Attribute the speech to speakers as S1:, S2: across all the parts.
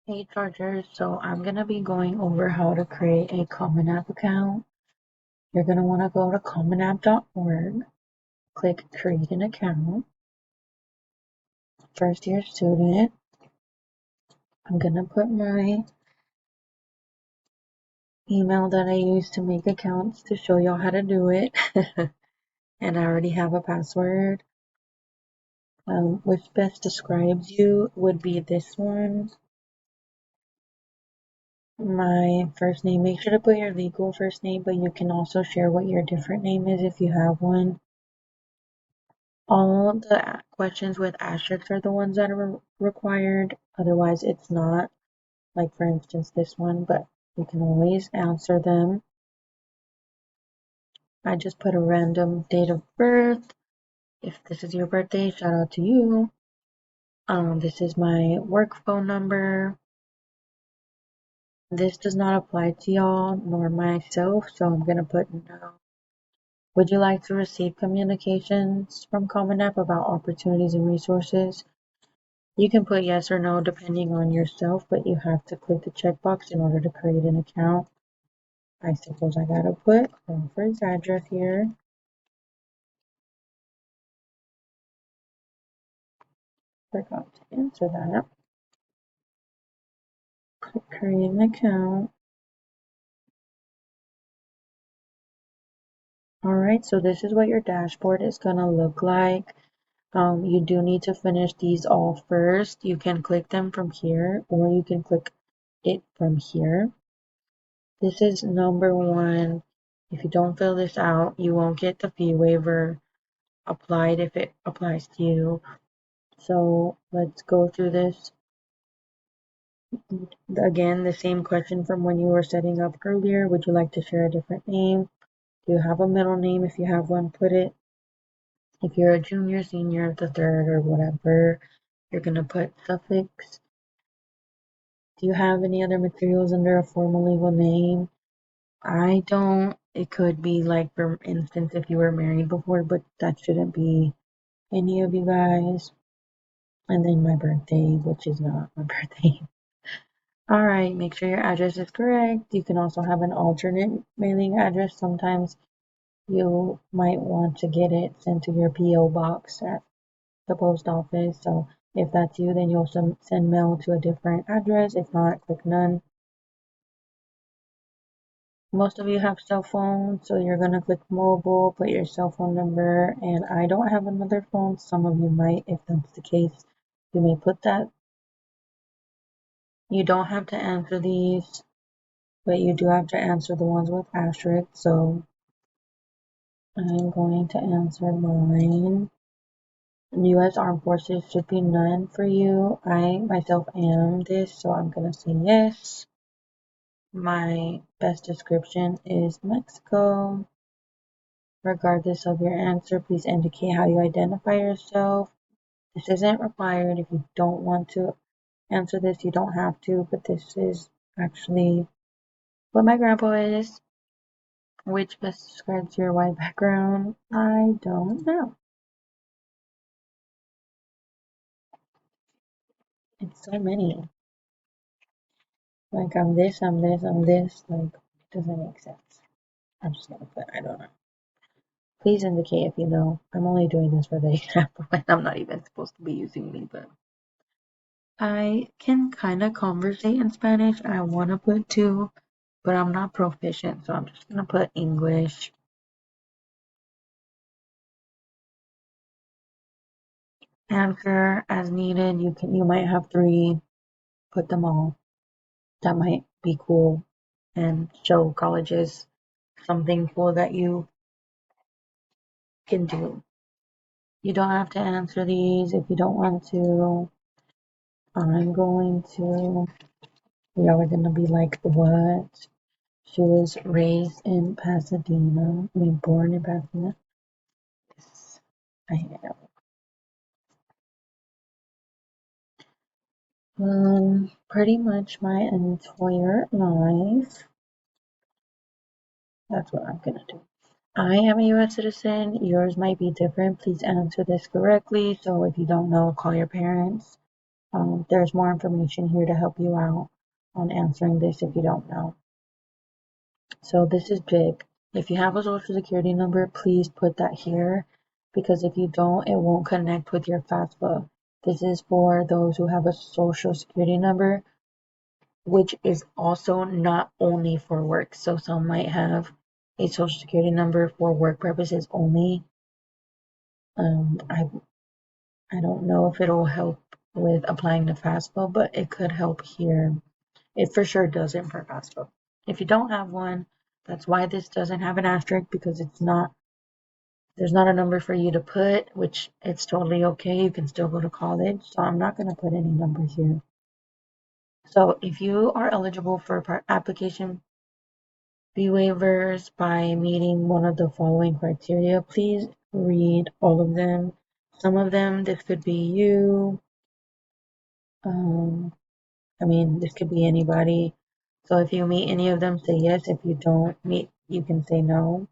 S1: Hey Chargers, so I'm going to be going over how to create a CommonApp account. You're going to want to go to commonapp.org, click create an account, first year student. I'm going to put my email that I use to make accounts to show y'all how to do it. And I already have a password. Which best describes you would be this one. My first name, make sure to put your legal first name, but you can also share what your different name is if you have one. All the questions with asterisks are the ones that are required, otherwise it's not. Like for instance this one, but you can always answer them. I just put a random date of birth. If this is your birthday, shout out to you. This is my work phone number. This does not apply to y'all nor myself, so I'm gonna put no. Would you like to receive communications from CommonApp about opportunities and resources? You can put yes or no depending on yourself, but you have to click the checkbox in order to create an account. I suppose I gotta put Crawford's address here. Forgot to answer that. Click create an account. Alright, so this is what your dashboard is gonna look like. You do need to finish these all first. You can click them from here, or you can click it from here. This is number one. If you don't fill this out, you won't get the fee waiver applied if it applies to you. So let's go through this. Again, the same question from when you were setting up earlier. Would you like to share a different name? Do you have a middle name? If you have one, put it. If you're a junior, senior, the third, or whatever, you're going to put suffix. Do you have any other materials under a formal legal name? I don't. It could be like, for instance, if you were married before, but that shouldn't be any of you guys. And then my birthday, which is not my birthday. Alright, make sure your address is correct. You can also have an alternate mailing address. Sometimes you might want to get it sent to your P.O. box at the post office. So if that's you, then you'll send mail to a different address. If not, click none. Most of you have cell phones, so you're going to click mobile, put your cell phone number, and I don't have another phone. Some of you might. If that's the case, you may put that. You don't have to answer these, but you do have to answer the ones with asterisks. So I'm going to answer mine. U.S. Armed Forces should be none for you. I myself am this, so I'm going to say yes. My best description is Mexico. Regardless of your answer, please indicate how you identify yourself. This isn't required. If you don't want to answer this, you don't have to, but this is actually what my grandpa is. Which best describes your white background? I don't know. It's so many. Like, I'm this, I'm this, I'm this. Like, it doesn't make sense. I'm just gonna put, I don't know. Please indicate if you know. I'm only doing this for the example, and I'm not even supposed to be using me, but I can kind of conversate in Spanish. I want to put two, but I'm not proficient, so I'm just gonna put English. Answer as needed. You might have three. Put them all. That might be cool and show colleges something cool that you can do. You don't have to answer these if you don't want to. I'm going to. Y'all are gonna be like, what? She was raised in Pasadena. I mean, born in Pasadena. I am. Pretty much my entire life. That's what I'm gonna do. I am a US citizen. Yours might be different. Please answer this correctly. So if you don't know, call your parents. There's more information here to help you out on answering this if you don't know. So this is big. If you have a social security number, please put that here, because if you don't, it won't connect with your FAFSA. This is for those who have a social security number, which is also not only for work. So some might have a social security number for work purposes only. I don't know if it'll help with applying to FAFSA, but it could help here. It for sure doesn't for FAFSA. If you don't have one, that's why this doesn't have an asterisk, because there's not a number for you to put, which it's totally okay. You can still go to college. So I'm not going to put any numbers here. So if you are eligible for application fee waivers by meeting one of the following criteria, please read all of them. Some of them, this could be you. This could be anybody. So if you meet any of them, say yes. If you don't meet, you can say no.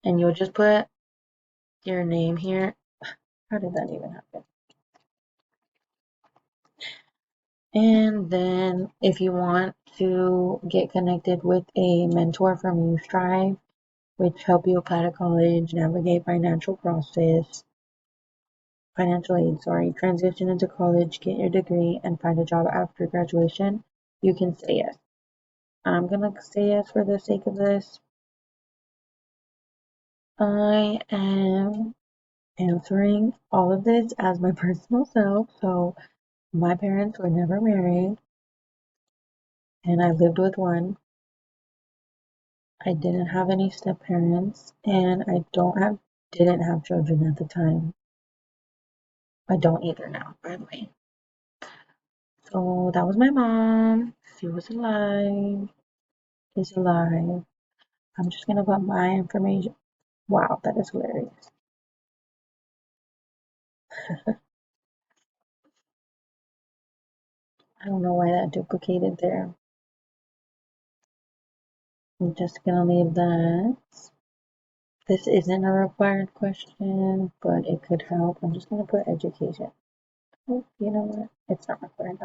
S1: And you'll just put your name here. How did that even happen? And then if you want to get connected with a mentor from UStrive, which help you apply to college, navigate financial aid, transition into college, get your degree, and find a job after graduation, you can say yes. I'm gonna say yes for the sake of this. I am answering all of this as my personal self. So my parents were never married, and I lived with one. I didn't have any step parents, and I didn't have children at the time. I don't either now, by the way. So that was my mom. She was alive. Is alive. I'm just gonna put my information. Wow, that is hilarious. I don't know why that duplicated there. I'm just gonna leave that. This isn't a required question, but it could help. I'm just gonna put education. Oh, you know what? It's not required.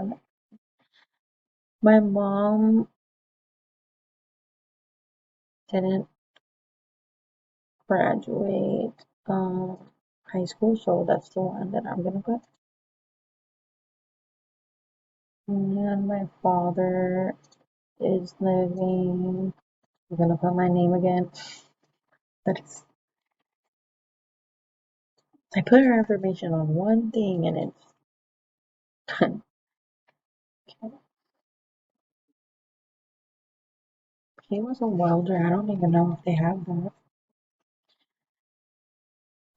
S1: My mom didn't graduate high school, so that's the one that I'm gonna put. And my father is living. I'm gonna put my name again. That's I put her information on one thing and it's done. He was a welder. I don't even know if they have that.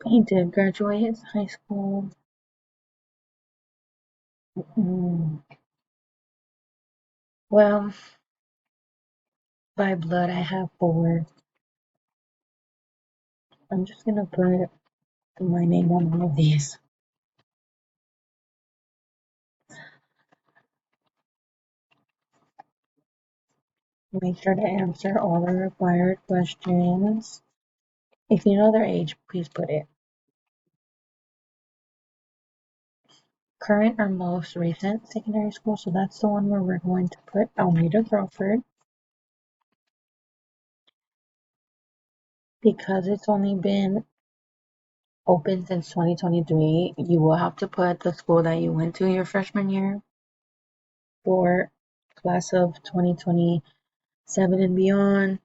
S1: He did graduate his high school. Well, by blood, I have four. I'm just gonna put my name on all of these. Make sure to answer all the required questions. If you know their age, please put it. Current or most recent secondary school, so that's the one where we're going to put Almeida Crawford. Because it's only been open since 2023, you will have to put the school that you went to your freshman year. For class of 2027 and beyond,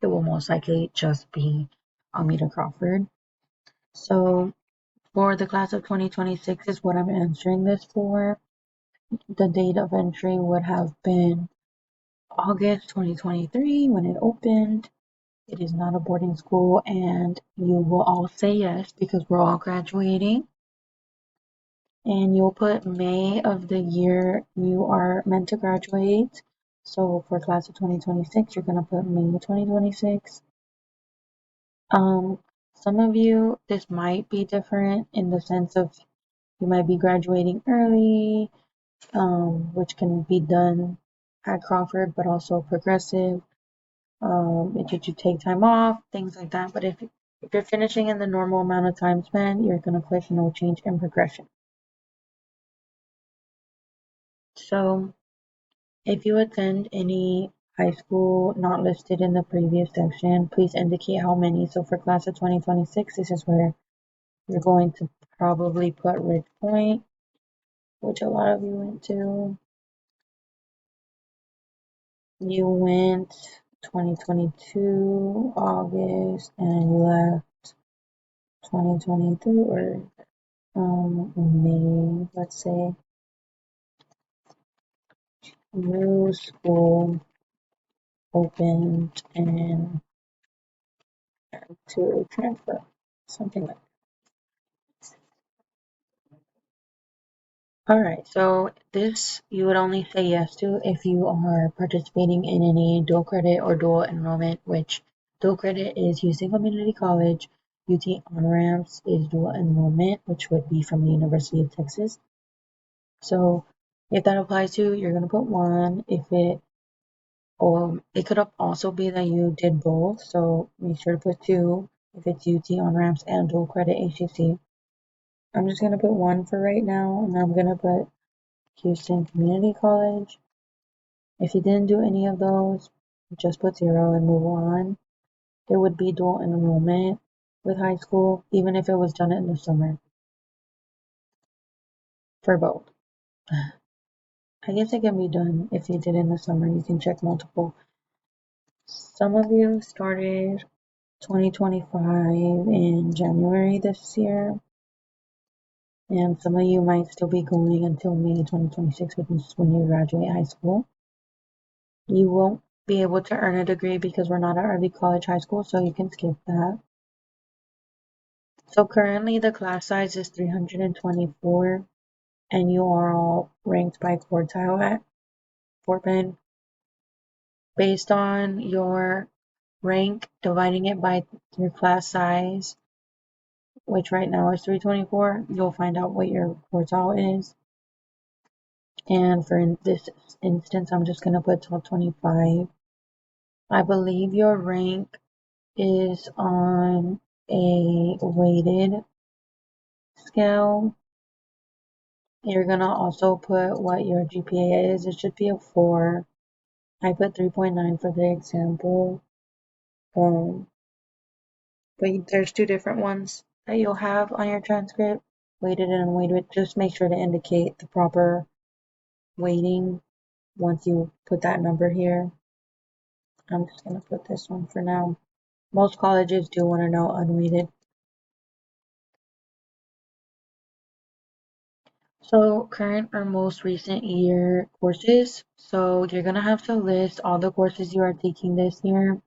S1: it will most likely just be Almeida Crawford. So for the class of 2026 is what I'm answering this for. The date of entry would have been August 2023 when it opened. It is not a boarding school, and you will all say yes because we're all graduating. And you'll put May of the year you are meant to graduate. So for class of 2026, you're going to put May 2026. Some of you, this might be different in the sense of you might be graduating early, which can be done at Crawford, but also progressive. Did you take time off, things like that. But if you're finishing in the normal amount of time spent, you're going to click no change in progression. So if you attend any high school not listed in the previous section, please indicate how many. So for class of 2026, this is where you're going to probably put Ridge Point, which a lot of you went to. You went 2022 August and you left 2023 or May, let's say. New school opened and to transfer, something like that. Alright, so this you would only say yes to if you are participating in any dual credit or dual enrollment, which dual credit is using community college, UT on-ramps is dual enrollment, which would be from the University of Texas. So if that applies to you, you're going to put one. If it could also be that you did both, so make sure to put two if it's UT on-ramps and dual credit HCC. I'm just going to put one for right now, and I'm going to put Houston Community College. If you didn't do any of those, just put 0 and move on. It would be dual enrollment with high school, even if it was done in the summer, for both. I guess it can be done if you did in the summer. You can check multiple. Some of you started 2025 in January this year, and some of you might still be going until May 2026, which is when you graduate high school. You won't be able to earn a degree because we're not an early college high school, so you can skip that. So currently the class size is 324, and you are all ranked by quartile at Fort Bend. Based on your rank, dividing it by your class size, which right now is 324, you'll find out what your quartile is. And for this instance, I'm just going to put top 25. I believe your rank is on a weighted scale. You're going to also put what your GPA is. It should be a 4. I put 3.9 for the example. But there's two different ones that you'll have on your transcript, weighted and unweighted. Just make sure to indicate the proper weighting once you put that number here. I'm just going to put this one for now. Most colleges do want to know unweighted. So current or most recent year courses. So you're going to have to list all the courses you are taking this year.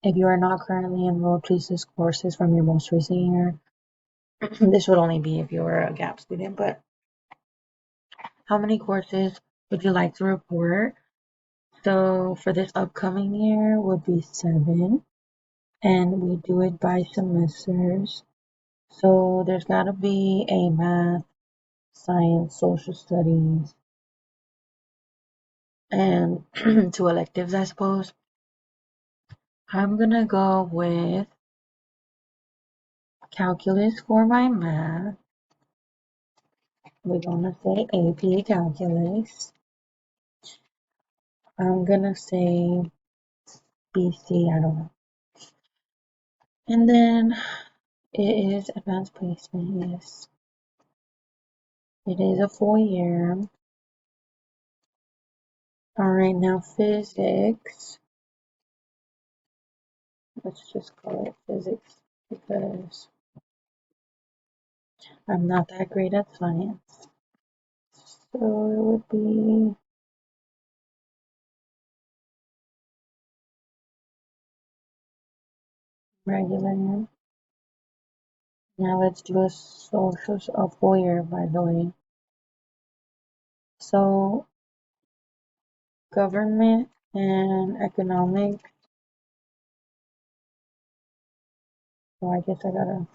S1: If you are not currently enrolled, please list courses from your most recent year. This would only be if you were a gap student, but how many courses would you like to report? So for this upcoming year would be 7, and we do it by semesters. So there's got to be a math, science, social studies, and 2 electives, I suppose. I'm gonna go with calculus for my math. We're gonna say AP calculus. I'm gonna say BC, I don't know. And then it is advanced placement, yes. It is a full year. Alright, now physics. Let's just call it physics because I'm not that great at science. So it would be regular. Now let's do a full year, by the way. So government and economics. So I guess I gotta.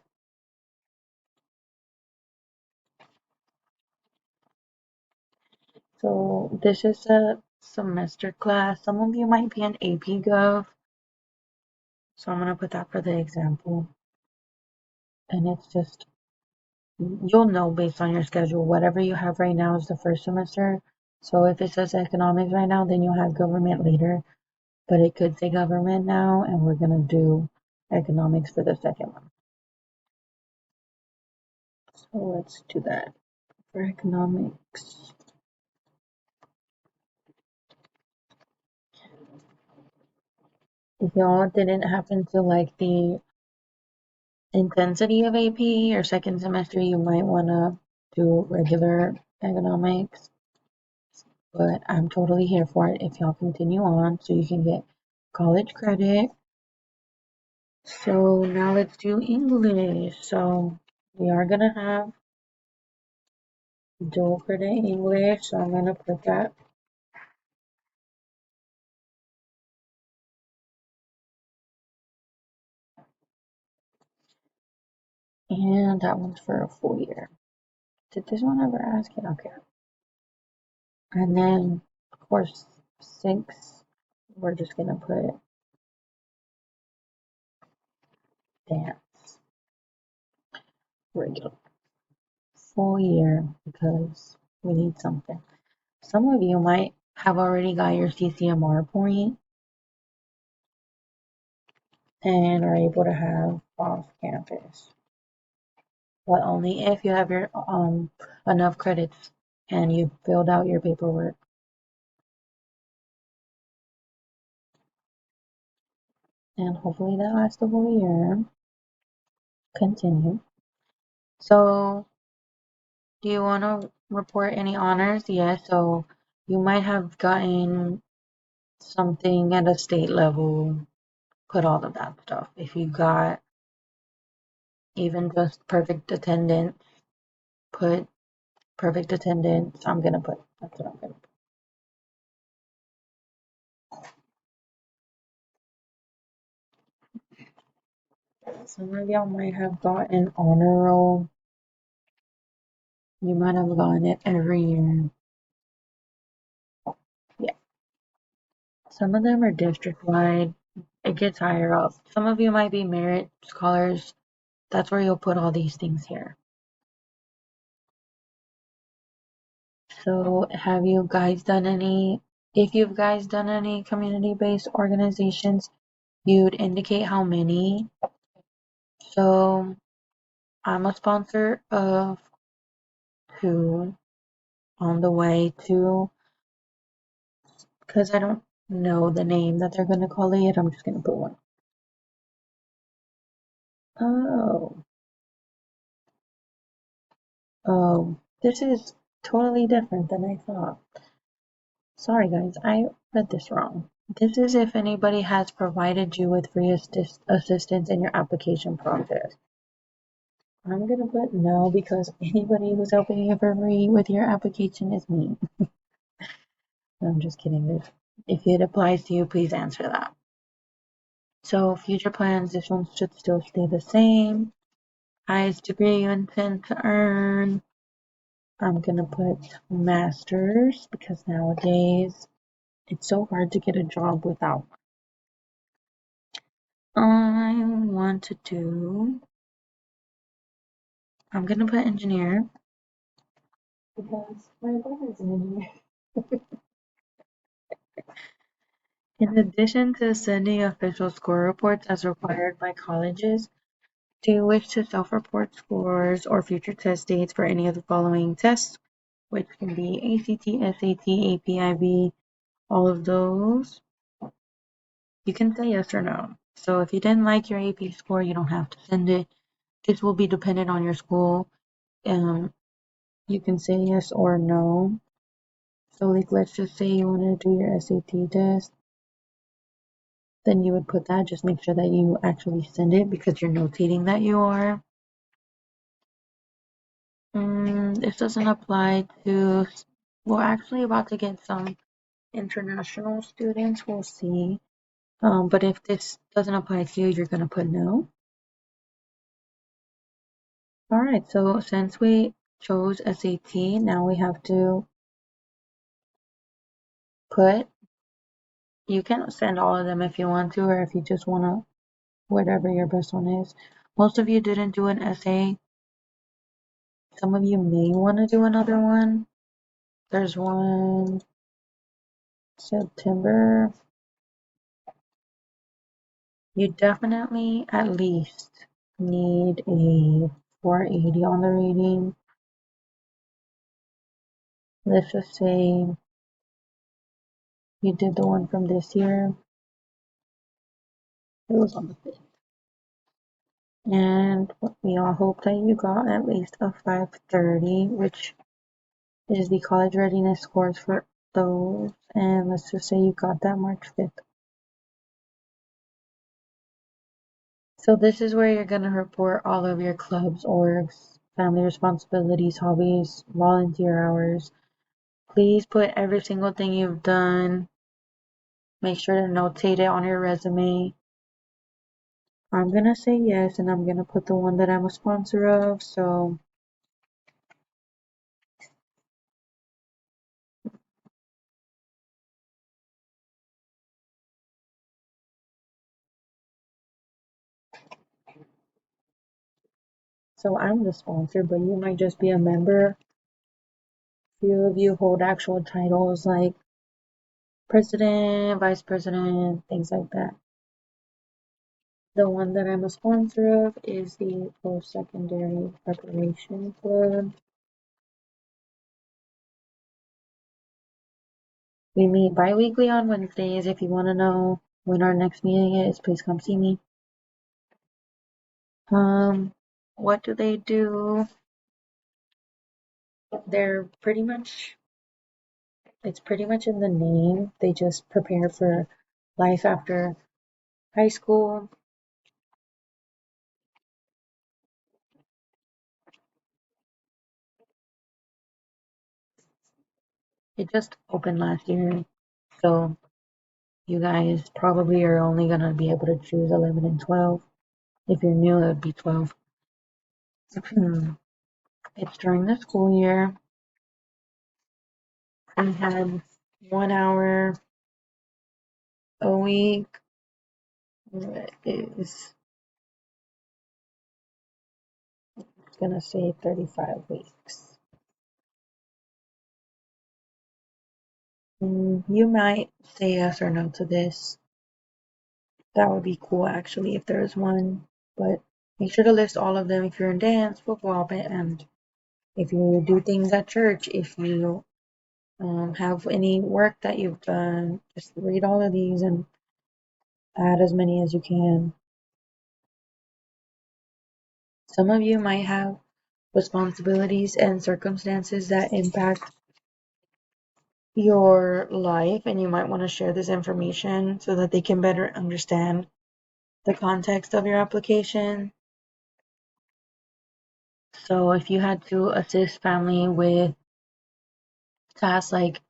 S1: So this is a semester class. Some of you might be in AP Gov. So I'm gonna put that for the example. And it's just, you'll know based on your schedule, whatever you have right now is the first semester. So if it says economics right now, then you'll have government later, but it could say government now, and we're gonna do economics for the second one. So let's do that for economics. If y'all didn't happen to like the intensity of AP or second semester, you might want to do regular economics, but I'm totally here for it if y'all continue on so you can get college credit. So now let's do English. So we are gonna have dual credit English, so I'm gonna put that. And that one's for a full year. Did this one ever ask it? Okay. And then, of course, 6, we're just gonna put dance regular full year because we need something. Some of you might have already got your CCMR point and are able to have off campus, but only if you have your enough credits and you filled out your paperwork. And hopefully that lasts the whole year. Continue. So, do you want to report any honors? Yes. So you might have gotten something at a state level. Put all of that stuff. If you got even just perfect attendance, put perfect attendance. I'm gonna put. That's what I'm gonna put. Some of y'all might have gotten honor roll. You might have gotten it every year. Yeah. Some of them are district wide. It gets higher up. Some of you might be merit scholars. That's where you'll put all these things here. So have you guys done any, if you've guys done any community-based organizations, you'd indicate how many. So I'm a sponsor of 2 on the way to, because I don't know the name that they're going to call it, I'm just going to put 1. Oh, oh, this is totally different than I thought. Sorry guys, I read this wrong. This is if anybody has provided you with free assistance in your application process. I'm gonna put no because anybody who's helping you for free with your application is me. No, I'm just kidding. If it applies to you, please answer that. So future plans, this one should still stay the same. Highest degree you intend to earn. I'm gonna put masters because nowadays it's so hard to get a job without. I want to do, I'm gonna put engineer because my brother's an engineer. In addition to sending official score reports as required by colleges, do you wish to self-report scores or future test dates for any of the following tests, which can be ACT, SAT, APIB, all of those? You can say yes or no. So if you didn't like your AP score, you don't have to send it. This will be dependent on your school. You can say yes or no. So like let's just say you want to do your SAT test. Then you would put that, just make sure that you actually send it because you're notating that you are. This doesn't apply to, we're actually about to get some international students, we'll see. But if this doesn't apply to you, you're going to put no. Alright, so since we chose SAT, now we have to put, you can send all of them if you want to, or if you just want to, whatever your best one is. Most of you didn't do an essay. Some of you may want to do another one. There's one September. You definitely at least need a 480 on the rating. Let's just say you did the one from this year. It was on the 5th. And we all hope that you got at least a 530, which is the college readiness scores for those. And let's just say you got that March 5th. So this is where you're going to report all of your clubs, orgs, family responsibilities, hobbies, volunteer hours. Please put every single thing you've done. Make sure to notate it on your resume. I'm going to say yes, and I'm going to put the one that I'm a sponsor of. So I'm the sponsor, but you might just be a member. Few of you hold actual titles like president, vice president, things like that. The one that I'm a sponsor of is the Post-Secondary Preparation Club. We meet bi-weekly on Wednesdays. If you want to know when our next meeting is, please come see me. What do they do? They're pretty much, it's pretty much in the name. They just prepare for life after high school. It just opened last year, so you guys probably are only going to be able to choose 11 and 12. If you're new, it would be 12. It's during the school year. We had 1 hour a week. Is gonna say 35 weeks. You might say yes or no to this. That would be cool actually if there's one. But make sure to list all of them if you're in dance, football, band, if you do things at church, if you have any work that you've done. Just read all of these and add as many as you can. Some of you might have responsibilities and circumstances that impact your life, and you might want to share this information so that they can better understand the context of your application. So if you had to assist family with tasks like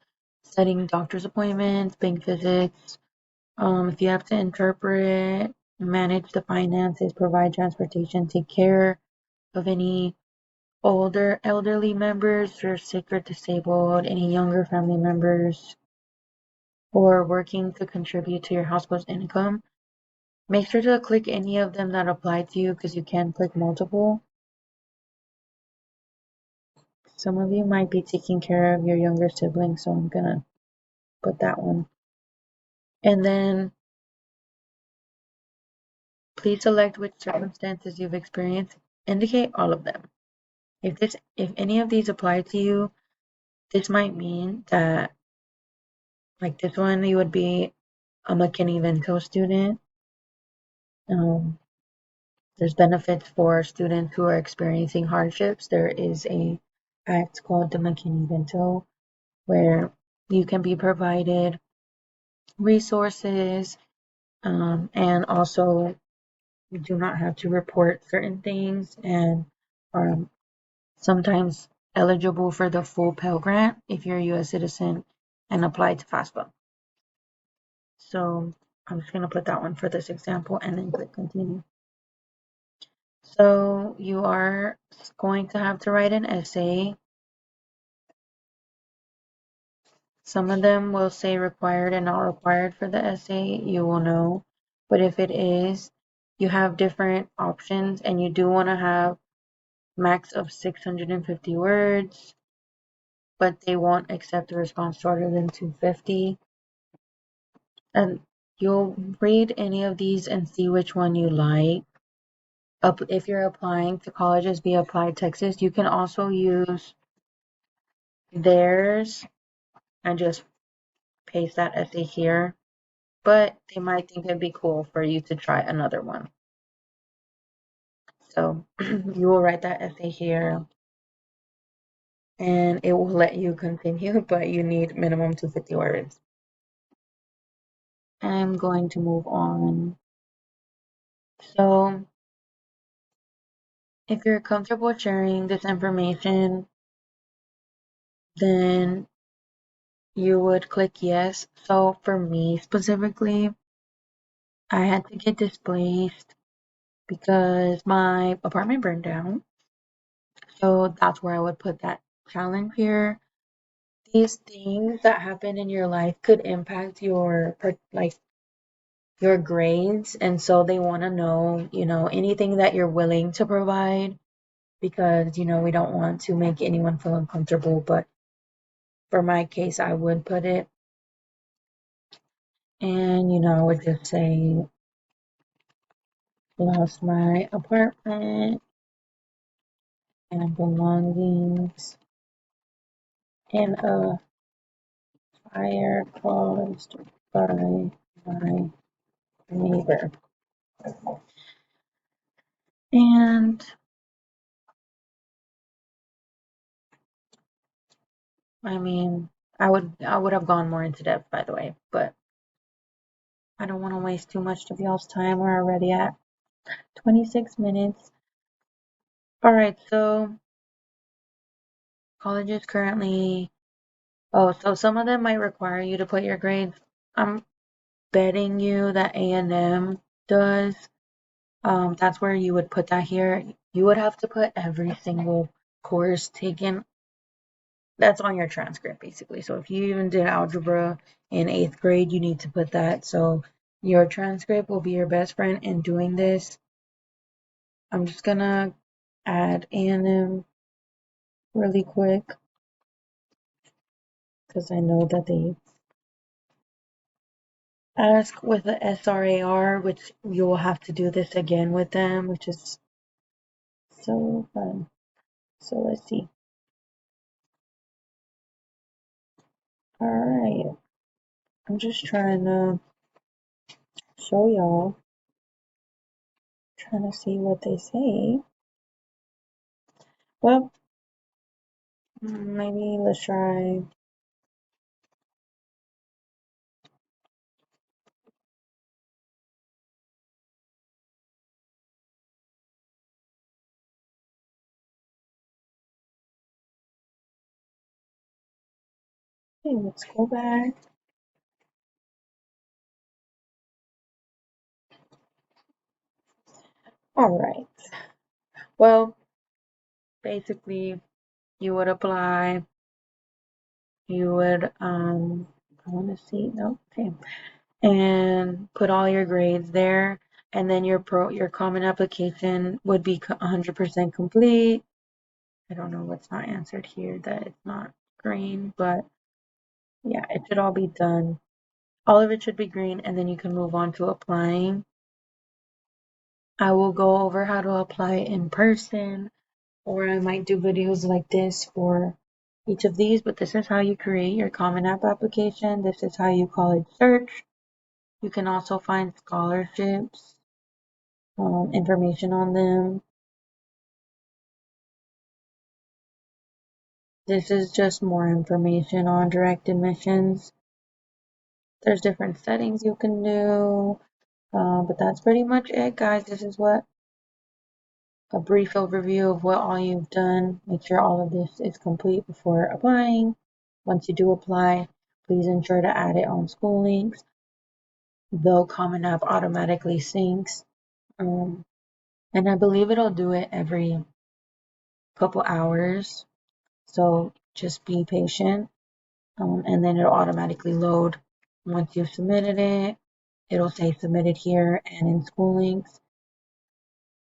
S1: setting doctor's appointments, bank visits, if you have to interpret, manage the finances, provide transportation, take care of any older elderly members or sick or disabled, any younger family members, or working to contribute to your household's income, make sure to click any of them that apply to you because you can click multiple. Some of you might be taking care of your younger sibling, so I'm gonna put that one. And then please select which circumstances you've experienced. Indicate all of them. If any of these apply to you, this might mean that, like this one, you would be a McKinney-Vento student. There's benefits for students who are experiencing hardships. There is a act called the McKinney-Vento where you can be provided resources, and also you do not have to report certain things, and are sometimes eligible for the full Pell Grant if you're a U.S. citizen and apply to FAFSA. So I'm just going to put that one for this example and then click continue. So you are going to have to write an essay. Some of them will say required and not required for the essay. You will know. But if it is, you have different options and you do want to have max of 650 words. but they won't accept a response shorter than 250. And you'll read any of these and see which one you like. If you're applying to colleges via Applied Texas, you can also use theirs and just paste that essay here. But they might think it'd be cool for you to try another one. So you will write that essay here and it will let you continue, but you need minimum 250 words. I'm going to move on. So if you're comfortable sharing this information, then you would click yes. So for me specifically, I had to get displaced because my apartment burned down. So that's where I would put that challenge here. These things that happen in your life could impact your your grades, and so they want to know, anything that you're willing to provide because, we don't want to make anyone feel uncomfortable, but for my case, I would put it. And, I would just say, lost my apartment and belongings in a fire caused by my neighbor. And I mean, I would have gone more into depth, by the way, but I don't want to waste too much of y'all's time. We're already at 26 minutes. All right, so colleges currently, so some of them might require you to put your grades. I'm betting you that A&M does. That's where you would put that here. You would have to put every single course taken that's on your transcript, basically. So if you even did algebra in 8th grade, you need to put that. So your transcript will be your best friend in doing this. I'm just gonna add A&M really quick because I know that they ask with the SRAR, which you will have to do this again with them, which is so fun. So let's see. All right. I'm just trying to show y'all, trying to see what they say. Well, maybe let's try. Okay, let's go back. All right. Well, basically, you would apply. You would I want to see. No, okay. And put all your grades there, and then your common application would be 100% complete. I don't know what's not answered here that it's not green, but yeah, it should all be done. All of it should be green, and then you can move on to applying. I will go over how to apply in person, or I might do videos like this for each of these, but this is how you create your Common App application. This is how you college search. You can also find scholarships, information on them. This is just more information on direct admissions. There's different settings you can do, but that's pretty much it, guys. This is a brief overview of what all you've done. Make sure all of this is complete before applying. Once you do apply, please ensure to add it on school links. Though Common App automatically syncs, and I believe it'll do it every couple hours. So just be patient, and then it'll automatically load. Once you've submitted it, it'll say submitted here and in school links.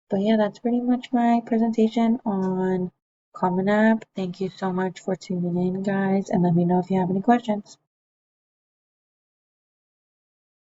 S1: But yeah, that's pretty much my presentation on CommonApp. Thank you so much for tuning in, guys, and let me know if you have any questions.